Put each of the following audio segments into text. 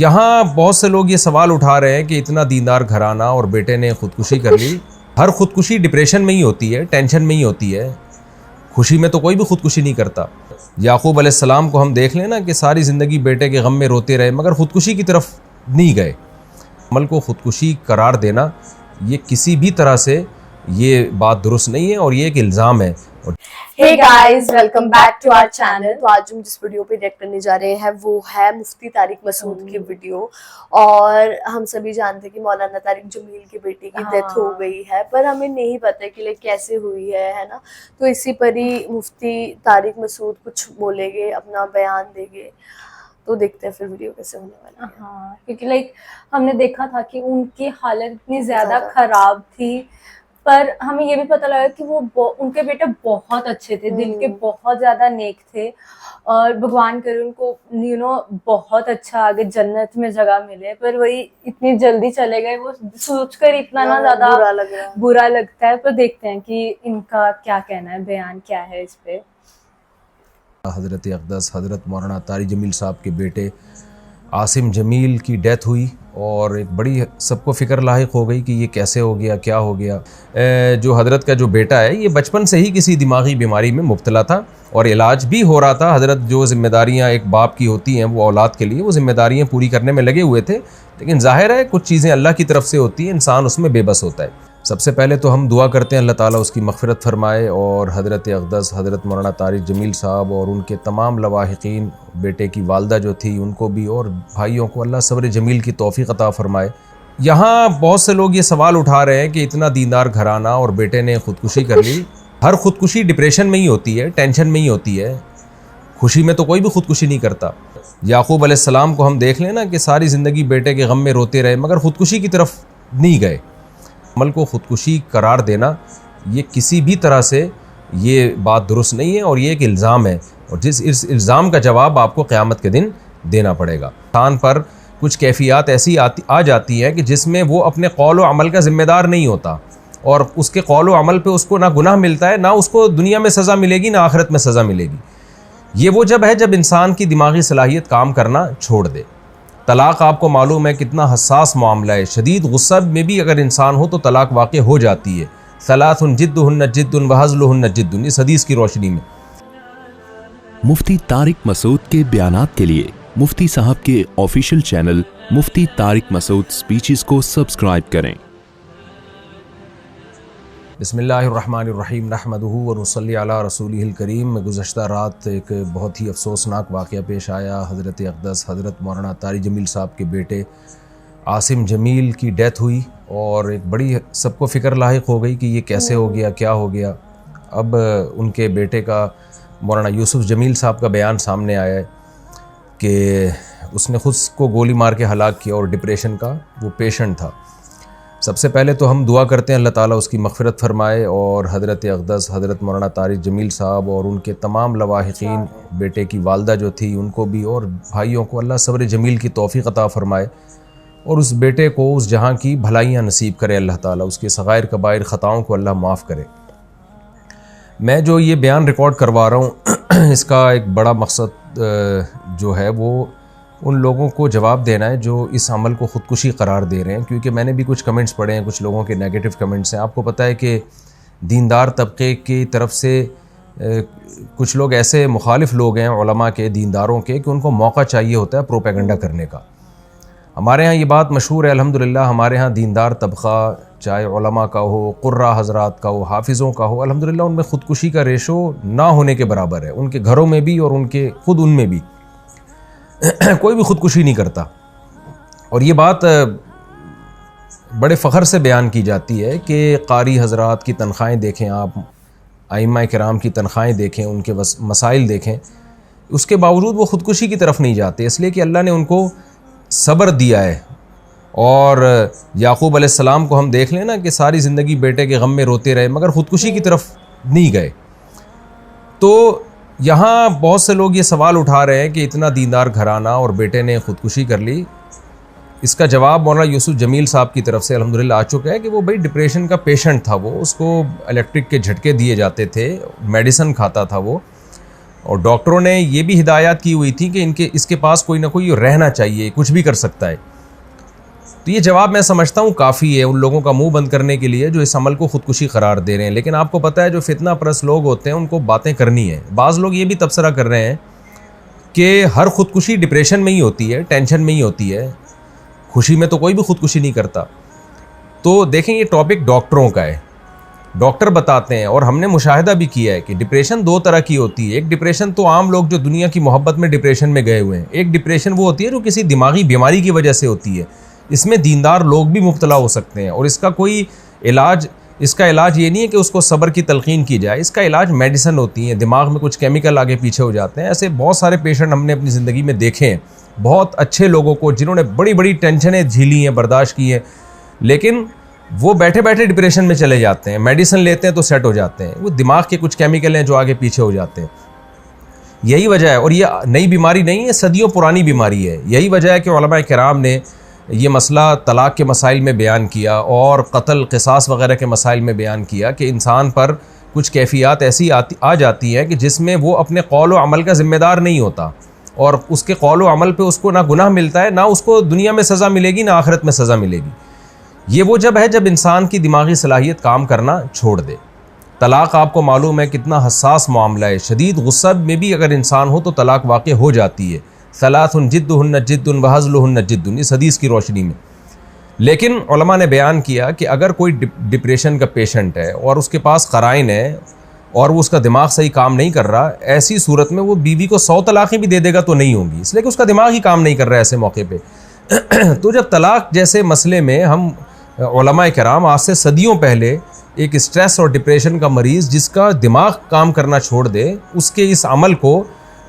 यहाँ बहुत से लोग ये सवाल उठा रहे हैं कि इतना दीनदार घराना और बेटे ने खुदकुशी कर ली। हर खुदकुशी डिप्रेशन में ही होती है, टेंशन में ही होती है। खुशी में तो कोई भी खुदकुशी नहीं करता। याकूब अलैहिस्सलाम को हम देख लें ना कि सारी ज़िंदगी बेटे के गम में रोते रहे मगर खुदकुशी की तरफ नहीं गए। अमल को खुदकुशी करार देना ये किसी भी तरह से ये बात दुरुस्त नहीं है और ये एक इल्ज़ाम है। Hey guys, welcome back to our channel. तो आज हम जिस वीडियो पे रिएक्ट करने जा रहे हैं वो है मुफ्ती तारिक मसूद की वीडियो। और हम सभी जानते हैं कि मौलाना तारिक जमील की बेटी की डेथ हो गई है, पर हमें नहीं पता कि लाइक कैसे हुई है ना। तो इसी पर ही मुफ्ती तारिक मसूद कुछ बोलेंगे, अपना बयान देंगे। तो देखते हैं फिर वीडियो कैसे होने वाला है। हाँ, क्योंकि लाइक हमने देखा था कि उनकी हालत इतनी ज्यादा खराब थी, पर हमें ये भी पता लगा कि वो उनके बेटे बहुत अच्छे थे, दिल के बहुत ज्यादा नेक थे और भगवान करे उनको बहुत अच्छा आगे जन्नत में जगह मिले। पर वही इतनी जल्दी चले गए, वो सोचकर इतना ना ज्यादा बुरा लगता है। पर देखते हैं कि इनका क्या कहना है, बयान क्या है इस पे। हज़रत अक़दस हज़रत मौलाना तारिक जमील साहब के बेटे आसिम जमील की डेथ हुई और एक बड़ी सबको फ़िक्र लाहिक हो गई कि ये कैसे हो गया, क्या हो गया। जो हज़रत का जो बेटा है ये बचपन से ही किसी दिमागी बीमारी में मुब्तला था और इलाज भी हो रहा था। हज़रत जो ज़िम्मेदारियाँ एक बाप की होती हैं वो औलाद के लिए वो ज़िम्मेदारियाँ पूरी करने में लगे हुए थे, लेकिन ज़ाहिर है कुछ चीज़ें अल्लाह की तरफ से होती हैं, इंसान उसमें बेबस होता है। सबसे पहले तो हम दुआ करते हैं अल्लाह ताला उसकी मग़फ़िरत फ़रमाए और हज़रत अक़दस हज़रत मौलाना तारिक जमील साहब और उनके तमाम लवाहिकीन, बेटे की वालदा जो थी उनको भी और भाइयों को अल्लाह सब्र जमील की तौफ़ीक़ अता फ़रमाए। यहाँ बहुत से लोग ये सवाल उठा रहे हैं कि इतना दीनदार घराना और बेटे ने खुदकुशी कर ली। हर खुदकुशी डिप्रेशन में ही होती है, टेंशन में ही होती है। खुशी में तो कोई भी खुदकुशी नहीं करता। याकूब अलैहिस्सलाम को हम देख लें ना कि सारी ज़िंदगी बेटे के गम में रोते रहे मगर खुदकुशी की तरफ नहीं गए। अमल को खुदकुशी करार देना ये किसी भी तरह से ये बात दुरुस्त नहीं है और ये एक इल्ज़ाम है और जिस इस इल्ज़ाम का जवाब आपको क़यामत के दिन देना पड़ेगा। इंसान पर कुछ कैफियत ऐसी आ जाती हैं कि जिसमें वो अपने कौल व अमल का ज़िम्मेदार नहीं होता और उसके कौल व अमल पे उसको ना गुनाह मिलता है, ना उसको दुनिया में सज़ा मिलेगी, ना आखिरत में सज़ा मिलेगी। ये वो जब है जब इंसान की दिमागी सलाहियत काम करना छोड़ दे। तलाक़ आपको मालूम है कितना हसास मामला है। शदीद गुस्सा में भी अगर इंसान हो तो तलाक़ वाक़ हो जाती है। सलासुन जिद्दुहुन्न जिद्दुन व हज़्लुहुन्न जिद्दुन, इस हदीस की रोशनी में। मुफ्ती तारिक मसूद के बयानात के लिए मुफ्ती साहब के ऑफिशियल चैनल मुफ्ती तारिक मसूद स्पीचेस को सब्सक्राइब करें। बिस्मिल्लाहिर्रहमानिर्रहीम नहमदुहु व नुसल्ली अला रसूलिहिल करीम। गुज़श्ता रात एक बहुत ही अफसोसनाक वाक़या पेश आया। हज़रत अक़दस हज़रत मौलाना तारिक जमील साहब के बेटे आसिम जमील की डेथ हुई और एक बड़ी सबको फ़िक्र लाहिक हो गई कि ये कैसे हो गया, क्या हो गया। अब उनके बेटे का मौलाना यूसुफ जमील साहब का बयान सामने आया है कि उसने ख़ुद को गोली मार के हलाक किया और डिप्रेशन का वो पेशेंट था। सबसे पहले तो हम दुआ करते हैं अल्लाह ताला उसकी मग़फ़िरत फ़रमाए और हज़रत अक़दस हज़रत मौलाना तारिक जमील साहब और उनके तमाम लवाहिकीन, बेटे की वालदा जो थी उनको भी और भाइयों को अल्लाह सब्र जमील की तौफ़ीक़ अता फ़रमाए और उस बेटे को उस जहाँ की भलाइयाँ नसीब करे अल्लाह ताला, उसके सग़ाइर कबाइर ख़ताओं को अल्लाह माफ़ करे। मैं जो ये बयान रिकॉर्ड करवा रहा हूँ इसका एक बड़ा मकसद जो है वो उन लोगों को जवाब देना है जो इस अमल को ख़ुदकुशी करार दे रहे हैं, क्योंकि मैंने भी कुछ कमेंट्स पढ़े हैं, कुछ लोगों के नेगेटिव कमेंट्स हैं। आपको पता है कि दीनदार तबके की तरफ से कुछ लोग ऐसे मुखालिफ लोग हैं उलमा के, दीनदारों के, कि उनको मौका चाहिए होता है प्रोपेगेंडा करने का। हमारे यहाँ ये बात मशहूर है अल्हम्दुलिल्लाह। हमारे यहाँ दीनदार तबका चाहे उलमा का हो, कुर्रा हज़रात का हो, हाफिज़ों का हो, अल्हम्दुलिल्लाह उनमें ख़ुदकुशी का रेशो ना होने के बराबर है। उनके घरों में भी और उनके ख़ुद उनमें भी कोई भी ख़ुदकुशी नहीं करता। और ये बात बड़े फ़ख्र से बयान की जाती है कि कारी हज़रात की तनख़्वाहें देखें आप, आइम्मा किराम की तनख़्वाहें देखें, उनके मसाइल देखें, उसके बावजूद वो ख़ुदकुशी की तरफ नहीं जाते, इसलिए कि अल्लाह ने उनको सब्र दिया है। और याकूब अलैहिस्सलाम को हम देख लें ना कि सारी ज़िंदगी बेटे के गम में रोते रहे मगर ख़ुदकुशी की तरफ नहीं गए। तो यहाँ बहुत से लोग ये सवाल उठा रहे हैं कि इतना दीनदार घराना और बेटे ने खुदकुशी कर ली। इसका जवाब मौलाना यूसुफ जमील साहब की तरफ से अल्हम्दुलिल्लाह आ चुका है कि वो भाई डिप्रेशन का पेशेंट था, वो उसको इलेक्ट्रिक के झटके दिए जाते थे, मेडिसिन खाता था वो, और डॉक्टरों ने ये भी हिदायत की हुई थी कि इसके पास कोई ना कोई रहना चाहिए, कुछ भी कर सकता है। तो ये जवाब मैं समझता हूँ काफ़ी है उन लोगों का मुंह बंद करने के लिए जो इस अमल को ख़ुदकुशी करार दे रहे हैं। लेकिन आपको पता है जो फितना परस्त लोग होते हैं उनको बातें करनी है। बाज़ लोग ये भी तबसरा कर रहे हैं कि हर ख़ुदकुशी डिप्रेशन में ही होती है, टेंशन में ही होती है, खुशी में तो कोई भी ख़ुदकुशी नहीं करता। तो देखें ये टॉपिक डॉक्टरों का है, डॉक्टर बताते हैं और हमने मुशाहिदा भी किया है कि डिप्रेशन दो तरह की होती है। एक डिप्रेशन तो आम लोग जो दुनिया की मोहब्बत में डिप्रेशन में गए हुए हैं, एक डिप्रेशन वो होती है जो किसी दिमागी बीमारी की वजह से होती है। इसमें दीनदार लोग भी मुब्तला हो सकते हैं और इसका इलाज ये नहीं है कि उसको सब्र की तलकीन की जाए, इसका इलाज मेडिसिन होती है। दिमाग में कुछ केमिकल आगे पीछे हो जाते हैं। ऐसे बहुत सारे पेशेंट हमने अपनी ज़िंदगी में देखे हैं, बहुत अच्छे लोगों को जिन्होंने बड़ी बड़ी टेंशनें झीली हैं, बर्दाश्त की हैं, लेकिन वो बैठे बैठे डिप्रेशन में चले जाते हैं। मेडिसिन लेते हैं तो सेट हो जाते हैं, वो दिमाग के कुछ केमिकल हैं जो आगे पीछे हो जाते हैं। यही वजह है, और ये नई बीमारी नहीं है, सदियों पुरानी बीमारी है। यही वजह है कि उलमा किराम ने ये मसला तलाक़ के मसाइल में बयान किया और क़त्ल क़िसास वग़ैरह के मसाइल में बयान किया कि इंसान पर कुछ कैफ़ियत ऐसी आ जाती हैं कि जिसमें वो अपने कौल व अमल का ज़िम्मेदार नहीं होता और उसके कौल व अमल पे उसको ना गुनाह मिलता है, ना उसको दुनिया में सज़ा मिलेगी, ना आखिरत में सज़ा मिलेगी। ये वो जब है जब इंसान की दिमागी सलाहियत काम करना छोड़ दे। तलाक़ आपको मालूम है कितना हसास मामला है, शदीद गुस्सा में भी अगर इंसान हो तो तलाक़ वाक़ हो जाती है। सलासुन जिद्दुहुन्न जिद्दुन व हज़्लुहुन्न जिद्दुन, इस हदीस की रोशनी में। लेकिन उलमा ने बयान किया कि अगर कोई डिप्रेशन का पेशेंट है और उसके पास क़राइन है और वो उसका दिमाग सही काम नहीं कर रहा, ऐसी सूरत में वो बीवी को 100 तलाक़ें भी दे देगा तो नहीं होंगी, इसलिए कि उसका दिमाग ही काम नहीं कर रहा है ऐसे मौके पे। तो जब तलाक़ जैसे मसले में हम उलमा किराम आज से सदियों पहले एक स्ट्रेस और डिप्रेशन का मरीज़ जिसका दिमाग काम करना छोड़ दे, उसके इस अमल को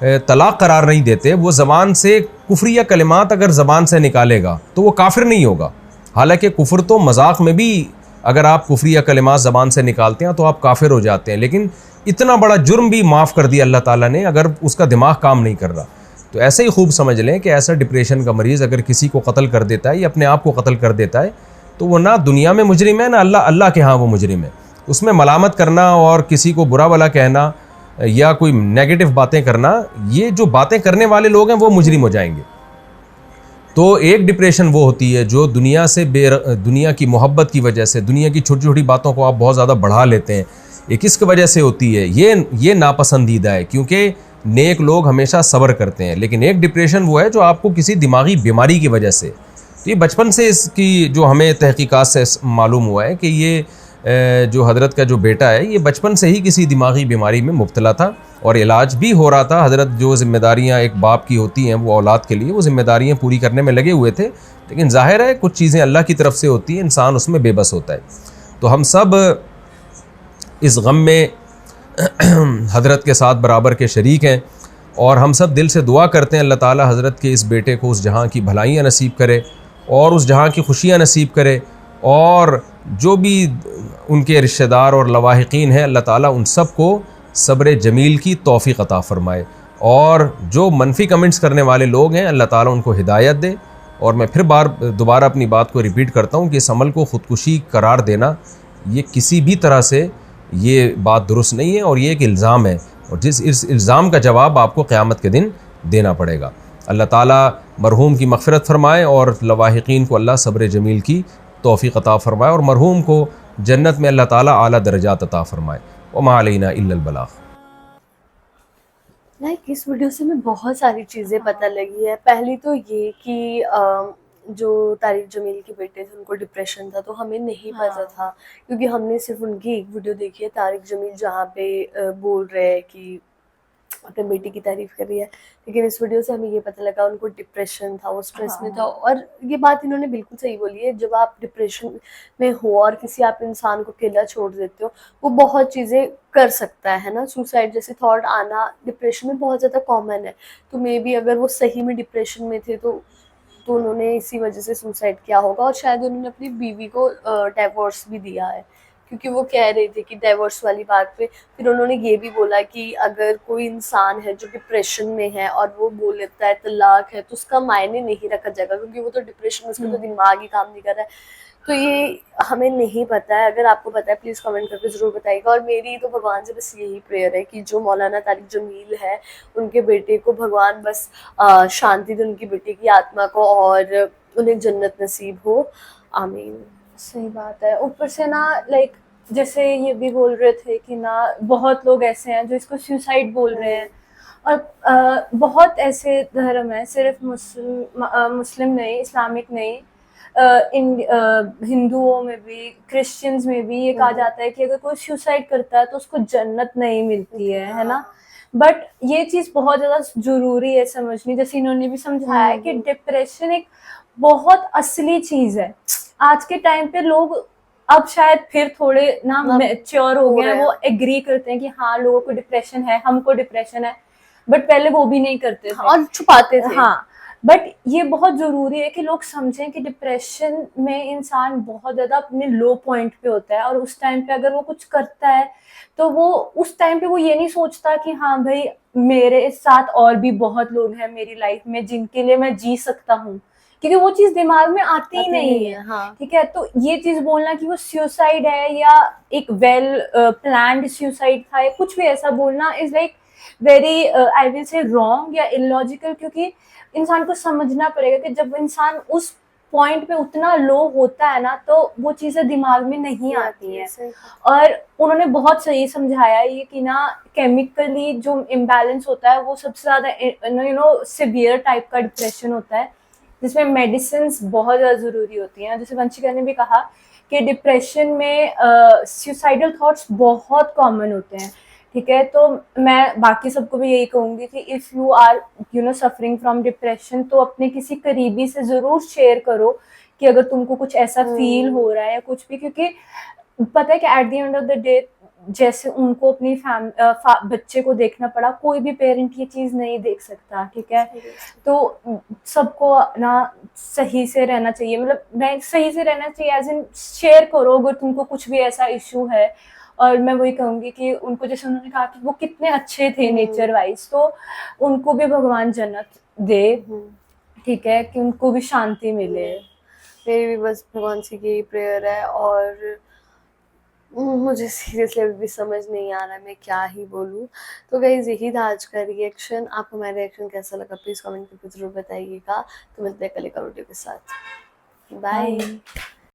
तलाक़ करार नहीं देते। वो ज़बान से कुफ्रिया कलिमात अगर ज़बान से निकालेगा तो वो काफिर नहीं होगा। हालांकि कुफ्र तो मजाक में भी अगर आप कुफ्रिया कलिमात ज़बान से निकालते हैं तो आप काफिर हो जाते हैं, लेकिन इतना बड़ा जुर्म भी माफ़ कर दिया अल्लाह ताला ने अगर उसका दिमाग काम नहीं कर रहा। तो ऐसे ही खूब समझ लें कि ऐसा डिप्रेशन का मरीज़ अगर किसी को कत्ल कर देता है या अपने आप को कत्ल कर देता है तो वो ना दुनिया में मुजरिम है, ना अल्लाह के यहाँ वो मुजरिम है। उसमें मलामत करना और किसी को बुरा भला कहना या कोई नेगेटिव बातें करना, ये जो बातें करने वाले लोग हैं वो मुजरिम हो जाएंगे। तो एक डिप्रेशन वो होती है जो दुनिया की मोहब्बत की वजह से, दुनिया की छोटी छोटी बातों को आप बहुत ज़्यादा बढ़ा लेते हैं, ये किसकी वजह से होती है? ये नापसंदीदा है, क्योंकि नेक लोग हमेशा सब्र करते हैं। लेकिन एक डिप्रेशन वो है जो आपको किसी दिमागी बीमारी की वजह से, तो ये बचपन से इसकी जो हमें तहकीकात से मालूम हुआ है कि ये जो हज़रत का जो बेटा है ये बचपन से ही किसी दिमागी बीमारी में मुब्तला था और इलाज भी हो रहा था। हज़रत जो ज़िम्मेदारियाँ एक बाप की होती हैं वो औलाद के लिए वो ज़िम्मेदारियाँ पूरी करने में लगे हुए थे, लेकिन ज़ाहिर है कुछ चीज़ें अल्लाह की तरफ से होती हैं, इंसान उसमें बेबस होता है। तो हम सब इस गम में हज़रत के साथ बराबर के शरीक हैं और हम सब दिल से दुआ करते हैं अल्लाह ताला हज़रत के इस बेटे को उस जहाँ की भलाइयाँ नसीब करे और उस जहाँ की खुशियाँ नसीब करे, और जो भी उनके रिश्तेदार और लवाहिकीन हैं अल्लाह ताला उन सब को सब्र जमील की तौफ़ीक़ अता फ़रमाए, और जो मनफी कमेंट्स करने वाले लोग हैं अल्लाह ताला उनको हिदायत दे। और मैं फिर दोबारा अपनी बात को रिपीट करता हूँ कि इस अमल को ख़ुदकुशी करार देना ये किसी भी तरह से ये बात दुरुस्त नहीं है और ये एक इल्ज़ाम है, और इस इल्ज़ाम का जवाब आपको क़यामत के दिन देना पड़ेगा। अल्लाह ताला मरहूम की मग़फ़िरत फ़रमाए और लवाहिकीन को अल्लाह सब्र जमील की तौफ़ीक़ अता फ़रमाए और मरहूम को जन्नत में अल्लाह ताला आला दर्जात अता फ़रमाए। व मा अलैना इल्लल बलाग़। इस वीडियो से हमें बहुत सारी चीज़ें पता लगी है। पहली तो ये कि जो तारिक जमील के बेटे थे उनको डिप्रेशन था, तो हमें नहीं पता था क्योंकि हमने सिर्फ उनकी एक वीडियो देखी है तारिक जमील जहाँ पे बोल रहे हैं कि अपने बेटी की तारीफ कर रही है, लेकिन इस वीडियो से हमें ये पता लगा उनको डिप्रेशन था, वो स्ट्रेस में था। और ये बात इन्होंने बिल्कुल सही बोली है, जब आप डिप्रेशन में हो और किसी आप इंसान को अकेला छोड़ देते हो, वो बहुत चीज़ें कर सकता है ना। सुसाइड जैसे थॉट आना डिप्रेशन में बहुत ज़्यादा कॉमन है। तो मे बी अगर वो सही में डिप्रेशन में थे तो उन्होंने इसी वजह से सुसाइड किया होगा, और शायद उन्होंने अपनी बीवी को डिवोर्स भी दिया है, क्योंकि वो कह रहे थे कि डिवोर्स वाली बात पे फिर उन्होंने ये भी बोला कि अगर कोई इंसान है जो डिप्रेशन में है और वो बोल लेता है तलाक है तो उसका मायने नहीं रखा जाएगा, क्योंकि वो तो डिप्रेशन में, उसका तो दिमाग ही काम नहीं कर रहा है। तो ये हमें नहीं पता है, अगर आपको पता है प्लीज कमेंट करके जरूर बताइएगा। और मेरी तो भगवान से बस यही प्रेयर है कि जो मौलाना तारिक जमील है उनके बेटे को भगवान बस शांति दे, उनकी बेटे की आत्मा को, और उन्हें जन्नत नसीब हो। आमीन। सही बात है। ऊपर से ना लाइक जैसे ये भी बोल रहे थे कि ना बहुत लोग ऐसे हैं जो इसको सुसाइड बोल रहे हैं, और बहुत ऐसे धर्म है, सिर्फ मुस्लिम नहीं, इस्लामिक नहीं, हिंदुओं में भी, क्रिश्चियंस में भी ये कहा जाता है कि अगर कोई सुसाइड करता है तो उसको जन्नत नहीं मिलती है ना। बट ये चीज बहुत ज्यादा जरूरी है समझनी, जैसे इन्होंने भी समझाया है कि डिप्रेशन एक बहुत असली चीज है। आज के टाइम पे लोग अब शायद फिर थोड़े ना मैच्योर हो गए हैं, वो एग्री करते हैं कि हाँ लोगों को डिप्रेशन है, हमको डिप्रेशन है, बट पहले वो भी नहीं करते थे और छुपाते थे। हाँ, बट ये बहुत जरूरी है कि लोग समझें कि डिप्रेशन में इंसान बहुत ज्यादा अपने लो पॉइंट पे होता है, और उस टाइम पे अगर वो कुछ करता है तो वो उस टाइम पे वो ये नहीं सोचता कि हाँ भाई मेरे साथ और भी बहुत लोग हैं मेरी लाइफ में जिनके लिए मैं जी सकता हूँ, क्योंकि वो चीज दिमाग में आती ही नहीं है। हाँ। ठीक है, तो ये चीज बोलना कि वो सुसाइड है या एक वेल प्लान्ड सुसाइड था या कुछ भी ऐसा बोलना is like very I will say wrong या इलॉजिकल, क्योंकि इंसान को समझना पड़ेगा कि जब इंसान उस पॉइंट पे उतना लो होता है ना तो वो चीजें दिमाग में नहीं आती हैं। और उन्होंने बहुत सही समझाया ये कि ना केमिकली जो इम्बैलेंस होता है वो सबसे ज्यादा सिवियर टाइप का डिप्रेशन होता है, जिसमें मेडिसिन बहुत ज्यादा जरूरी होती हैं। जैसे वंशिका ने भी कहा कि डिप्रेशन में सुसाइडल थॉट्स बहुत कॉमन होते हैं। ठीक है, तो मैं बाकी सबको भी यही कहूंगी कि if you are suffering from depression तो अपने किसी करीबी से जरूर शेयर करो कि अगर तुमको कुछ ऐसा फील हो रहा है या कुछ भी, क्योंकि पता है कि at the end of the day जैसे उनको अपनी बच्चे को देखना पड़ा, कोई भी पेरेंट ये चीज नहीं देख सकता। ठीक है, तो सबको ना सही से रहना चाहिए, मतलब सही से रहना चाहिए एज इन शेयर करो अगर तुमको कुछ भी ऐसा इशू है। और मैं वही कहूंगी कि उनको, जैसे उन्होंने कहा कि वो कितने अच्छे थे नेचर वाइज, तो उनको भी भगवान जन्नत दे। ठीक है, कि उनको भी शांति मिले। मेरी भी बस भगवान से यही प्रेयर है। और मुझे सीरियसली अभी भी समझ नहीं आ रहा है मैं क्या ही बोलूँ। तो गाइस यही था आज का रिएक्शन। आपको मेरा रिएक्शन कैसा लगा प्लीज़ कमेंट करके ज़रूर बताइएगा। तो मिलते हैं कल एक और वीडियो के साथ। बाय।